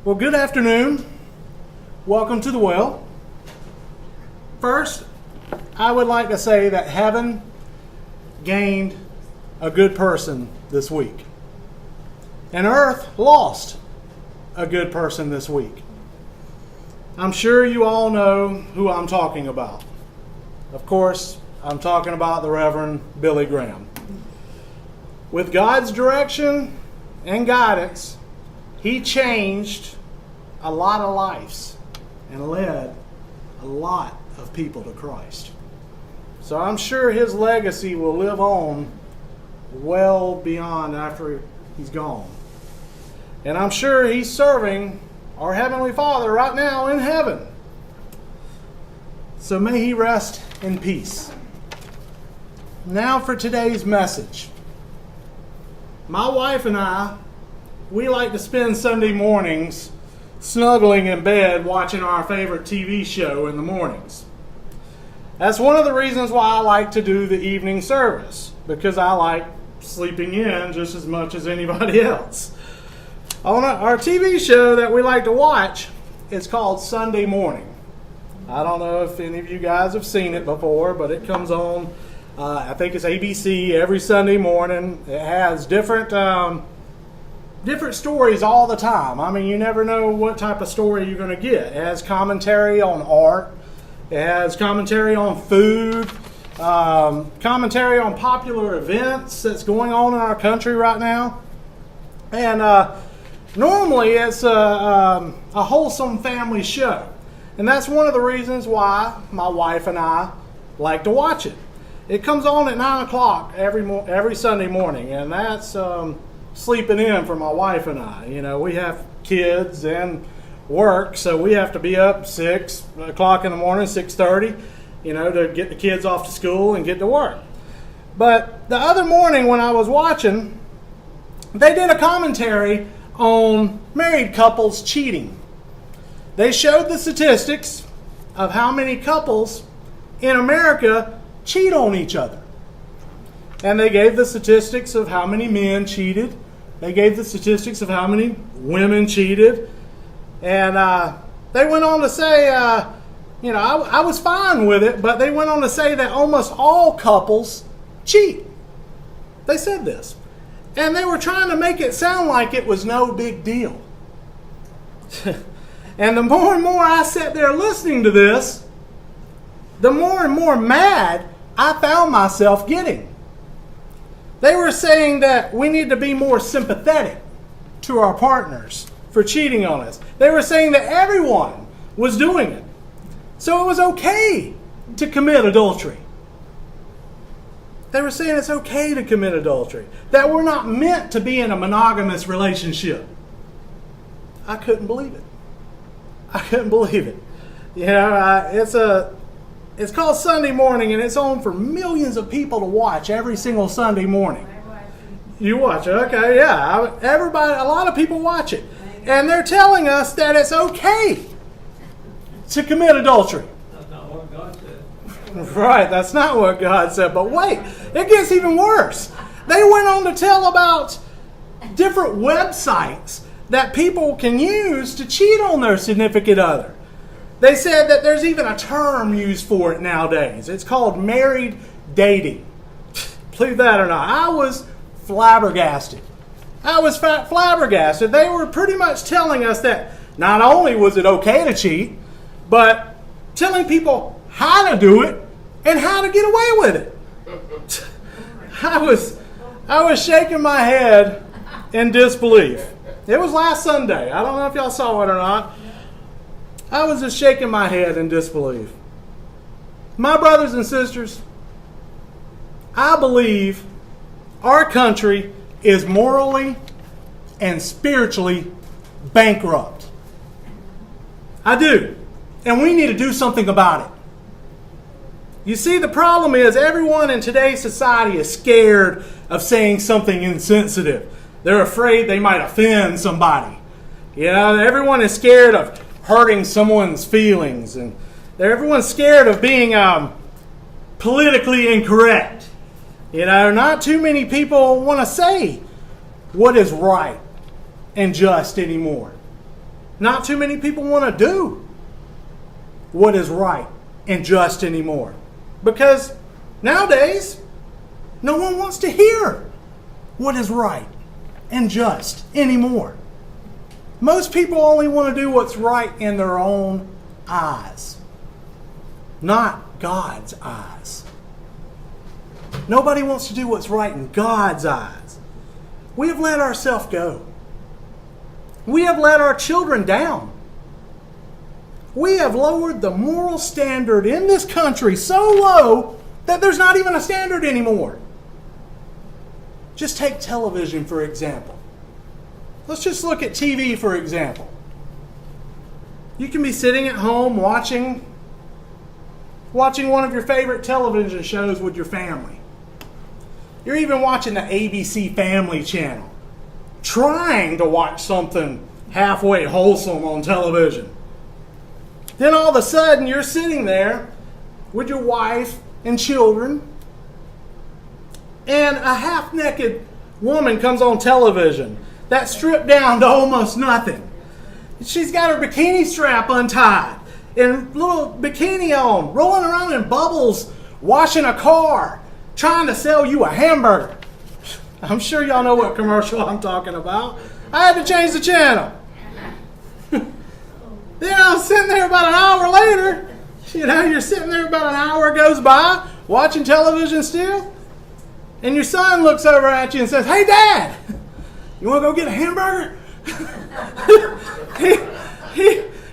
Well, good afternoon. Welcome to the well. First, I would like to say that heaven gained a good person this week, and earth lost a good person this week. I'm sure you all know who I'm talking about. Of course, I'm talking about the Reverend Billy Graham. With God's direction and guidance, he changed a lot of lives and led a lot of people to Christ. So I'm sure his legacy will live on well beyond after he's gone. And I'm sure he's serving our Heavenly Father right now in heaven. So may he rest in peace. Now for today's message. My wife and I, we like to spend Sunday mornings snuggling in bed watching our favorite TV show in the mornings. That's one of the reasons why I like to do the evening service, because I like sleeping in just as much as anybody else. On our TV show that we like to watch, it's called Sunday Morning. I don't know if any of you guys have seen it before, but it comes on, I think it's ABC every Sunday morning. It has different stories all the time. I mean, you never know what type of story you're going to get. It has commentary on art. It has commentary on food. Commentary on popular events that's going on in our country right now. And normally it's a wholesome family show. And that's one of the reasons why my wife and I like to watch it. It comes on at 9 o'clock every Sunday morning, and that's sleeping in for my wife and I. You know, we have kids and work, so we have to be up 6 o'clock in the morning, 6:30, to get the kids off to school and get to work. But the other morning when I was watching, they did a commentary on married couples cheating. They showed the statistics of how many couples in America cheat on each other. And they gave the statistics of how many men cheated. They gave the statistics of how many women cheated. And they went on to say, I was fine with it, but they went on to say that almost all couples cheat. They said this. And they were trying to make it sound like it was no big deal. And the more and more I sat there listening to this, the more and more mad I found myself getting. They were saying that we need to be more sympathetic to our partners for cheating on us. They were saying that everyone was doing it. So it was okay to commit adultery. They were saying it's okay to commit adultery. That we're not meant to be in a monogamous relationship. I couldn't believe it. I couldn't believe it. It's called Sunday Morning, and it's on for millions of people to watch every single Sunday morning. You watch it, okay? Yeah, everybody. A lot of people watch it, and they're telling us that it's okay to commit adultery. That's not what God said. Right, that's not what God said. But wait, it gets even worse. They went on to tell about different websites that people can use to cheat on their significant other. They said that there's even a term used for it nowadays. It's called married dating. Believe that or not. I was flabbergasted. Flabbergasted. They were pretty much telling us that not only was it okay to cheat, but telling people how to do it and how to get away with it. I was shaking my head in disbelief. It was last Sunday. I don't know if y'all saw it or not. I was just shaking my head in disbelief. My brothers and sisters, I believe our country is morally and spiritually bankrupt. I do. And we need to do something about it. You see, the problem is everyone in today's society is scared of saying something insensitive. They're afraid they might offend somebody. Everyone is scared of hurting someone's feelings, and everyone's scared of being politically incorrect. Not too many people want to say what is right and just anymore. Not too many people want to do what is right and just anymore. Because nowadays, no one wants to hear what is right and just anymore. Most people only want to do what's right in their own eyes, not God's eyes. Nobody wants to do what's right in God's eyes. We have let ourselves go. We have let our children down. We have lowered the moral standard in this country so low that there's not even a standard anymore. Just take television, for example. Let's just look at TV, for example. You can be sitting at home watching one of your favorite television shows with your family. You're even watching the ABC Family Channel, trying to watch something halfway wholesome on television. Then all of a sudden, you're sitting there with your wife and children, and a half-naked woman comes on television that's stripped down to almost nothing. She's got her bikini strap untied and little bikini on, rolling around in bubbles, washing a car, trying to sell you a hamburger. I'm sure y'all know what commercial I'm talking about. I had to change the channel. Then I was sitting there about an hour later. You're sitting there about an hour goes by, watching television still, and your son looks over at you and says, "Hey, Dad, you want to go get a hamburger?"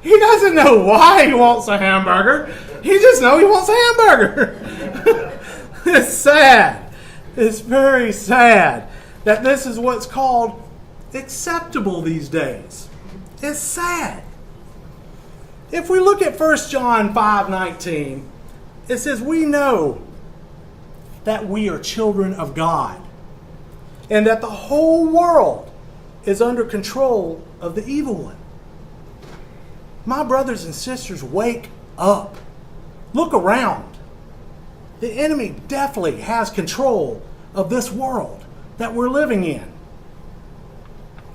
he doesn't know why he wants a hamburger. He just knows he wants a hamburger. It's sad. It's very sad that this is what's called acceptable these days. It's sad. If we look at 1 John 5:19, it says, "We know that we are children of God, and that the whole world is under control of the evil one." My brothers and sisters, wake up. Look around. The enemy definitely has control of this world that we're living in.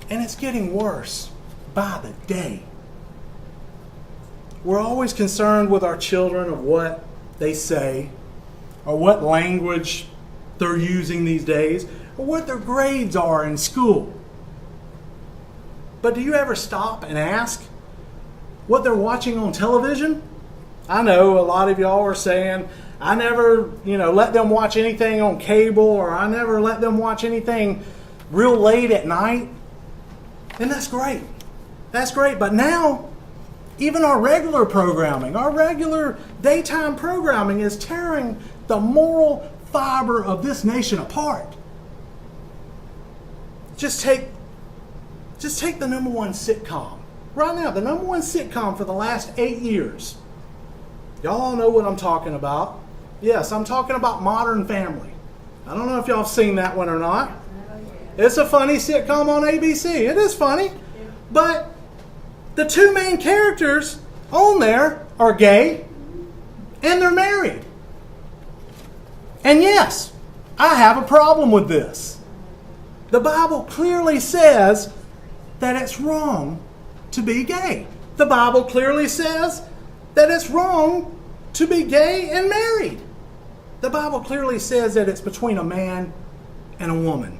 And it's getting worse by the day. We're always concerned with our children of what they say, or what language they're using these days, or what their grades are in school. But do you ever stop and ask what they're watching on television? I know a lot of y'all are saying, "I never, let them watch anything on cable," or "I never let them watch anything real late at night." And that's great. That's great. But now, even our regular programming, our regular daytime programming is tearing the moral fiber of this nation apart. Just take the number one sitcom. Right now, the number one sitcom for the last 8 years. Y'all all know what I'm talking about. Yes, I'm talking about Modern Family. I don't know if y'all have seen that one or not. It's a funny sitcom on ABC. It is funny. But the two main characters on there are gay and they're married. And yes, I have a problem with this. The Bible clearly says that it's wrong to be gay. The Bible clearly says that it's wrong to be gay and married. The Bible clearly says that it's between a man and a woman.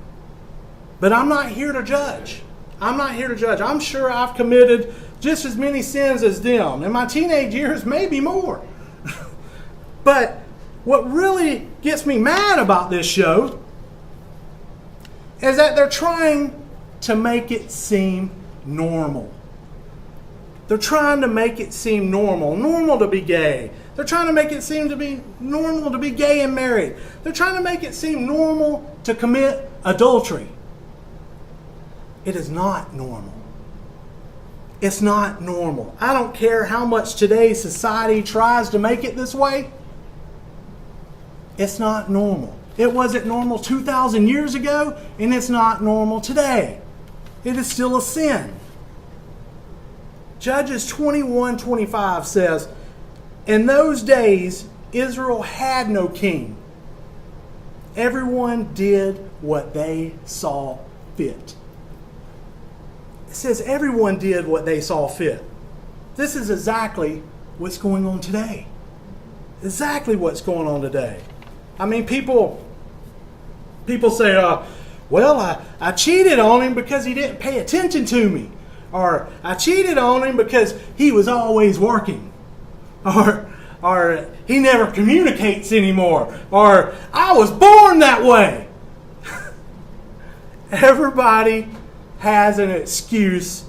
But I'm not here to judge. I'm not here to judge. I'm sure I've committed just as many sins as them. In my teenage years, maybe more. But what really gets me mad about this show is that they're trying to make it seem normal. They're trying to make it seem normal to be gay. They're trying to make it seem to be normal to be gay and married. They're trying to make it seem normal to commit adultery. It is not normal. It's not normal. I don't care how much today's society tries to make it this way. It's not normal. It wasn't normal 2,000 years ago, and it's not normal today. It is still a sin. Judges 21:25 says, "In those days, Israel had no king. Everyone did what they saw fit." It says everyone did what they saw fit. This is exactly what's going on today. Exactly what's going on today. I mean, people say, well, I cheated on him because he didn't pay attention to me. Or I cheated on him because he was always working. Or he never communicates anymore. Or I was born that way. Everybody has an excuse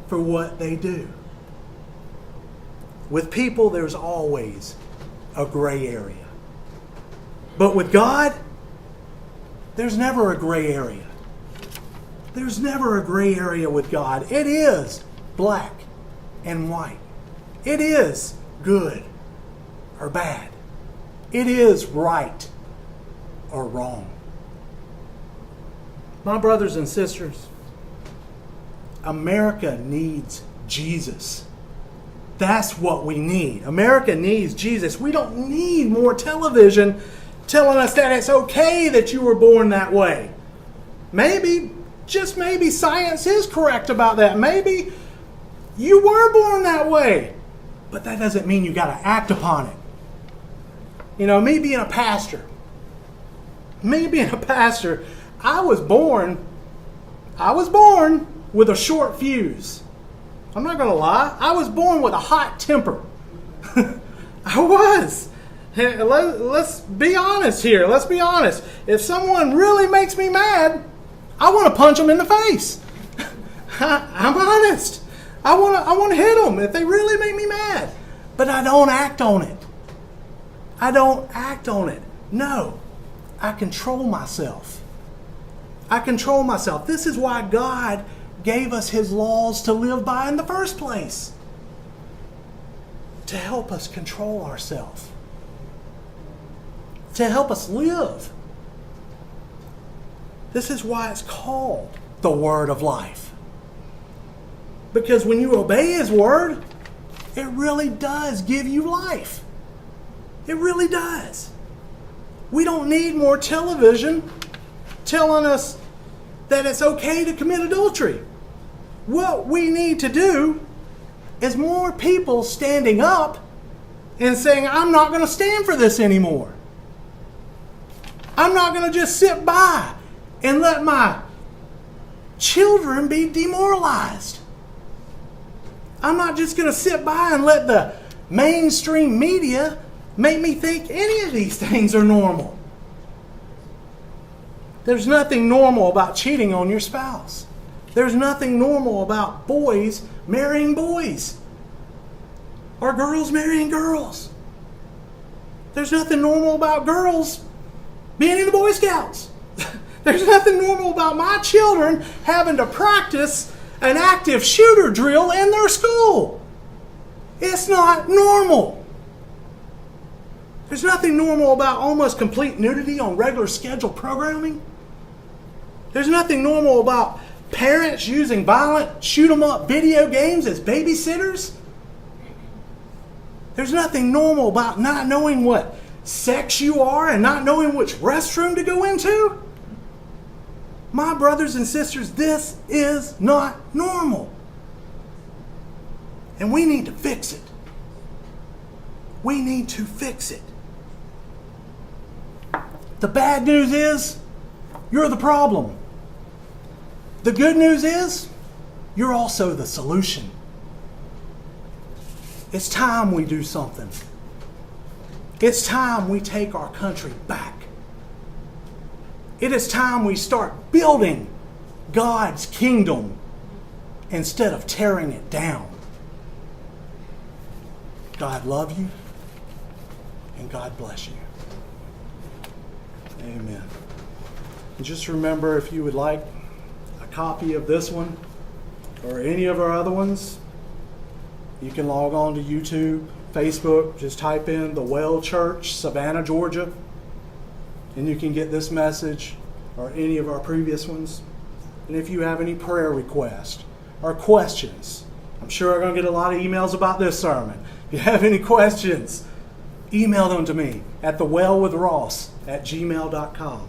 for what they do. With people, there's always a gray area. But with God, there's never a gray area. There's never a gray area with God. It is black and white. It is good or bad. It is right or wrong. My brothers and sisters, America needs Jesus. That's what we need. America needs Jesus. We don't need more television telling us that it's okay that you were born that way. Maybe, just maybe, science is correct about that. Maybe you were born that way. But that doesn't mean you got to act upon it. You know, me being a pastor, I was born with a short fuse. I'm not going to lie. I was born with a hot temper. I was. Let's be honest here. Let's be honest. If someone really makes me mad, I want to punch them in the face. I'm honest. I want to hit them if they really make me mad. But I don't act on it. I don't act on it. No. I control myself. This is why God gave us His laws to live by in the first place. To help us control ourselves. To help us live. This is why it's called the Word of Life. Because when you obey His Word, it really does give you life. It really does. We don't need more television telling us that it's okay to commit adultery. What we need to do is more people standing up and saying, I'm not going to stand for this anymore. I'm not going to just sit by and let my children be demoralized. I'm not just going to sit by and let the mainstream media make me think any of these things are normal. There's nothing normal about cheating on your spouse. There's nothing normal about boys marrying boys or girls marrying girls. There's nothing normal about girls being in the Boy Scouts. There's nothing normal about my children having to practice an active shooter drill in their school. It's not normal. There's nothing normal about almost complete nudity on regular scheduled programming. There's nothing normal about parents using violent shoot-'em-up video games as babysitters. There's nothing normal about not knowing what sex you are and not knowing which restroom to go into. My brothers and sisters, this is not normal. And we need to fix it. We need to fix it. The bad news is, you're the problem. The good news is, you're also the solution. It's time we do something. It's time we take our country back. It is time we start building God's kingdom instead of tearing it down. God love you, and God bless you. Amen. And just remember, if you would like a copy of this one or any of our other ones, you can log on to YouTube, Facebook, just type in The Well Church, Savannah, Georgia, and you can get this message or any of our previous ones. And if you have any prayer requests or questions, I'm sure I'm going to get a lot of emails about this sermon. If you have any questions, email them to me at thewellwithross@gmail.com.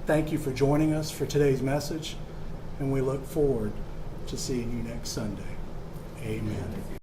Thank you for joining us for today's message, and we look forward to seeing you next Sunday. Amen.